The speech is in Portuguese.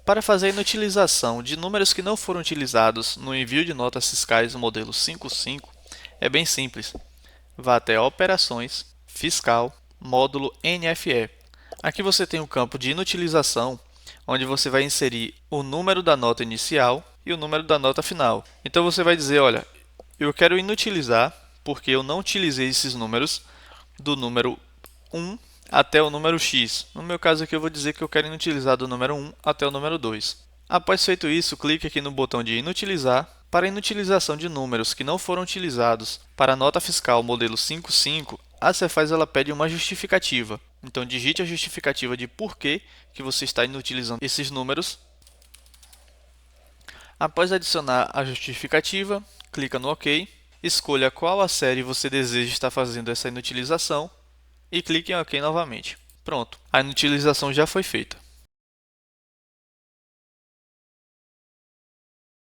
Para fazer a inutilização de números que não foram utilizados no envio de notas fiscais no modelo 55, é bem simples. Vá até Operações, Fiscal, módulo NFE. Aqui você tem o campo de inutilização, onde você vai inserir o número da nota inicial e o número da nota final. Então você vai dizer, olha, eu quero inutilizar porque eu não utilizei esses números do número 1 até o número x. No meu caso aqui eu vou dizer que eu quero inutilizar do número 1 até o número 2. Após feito isso, clique aqui no botão de inutilizar. Para a inutilização de números que não foram utilizados para a nota fiscal modelo 55, a Cefaz ela pede uma justificativa. Então digite a justificativa de por que você está inutilizando esses números. Após adicionar a justificativa, clica no OK, escolha qual a série você deseja estar fazendo essa inutilização e clique em OK novamente. Pronto, a inutilização já foi feita.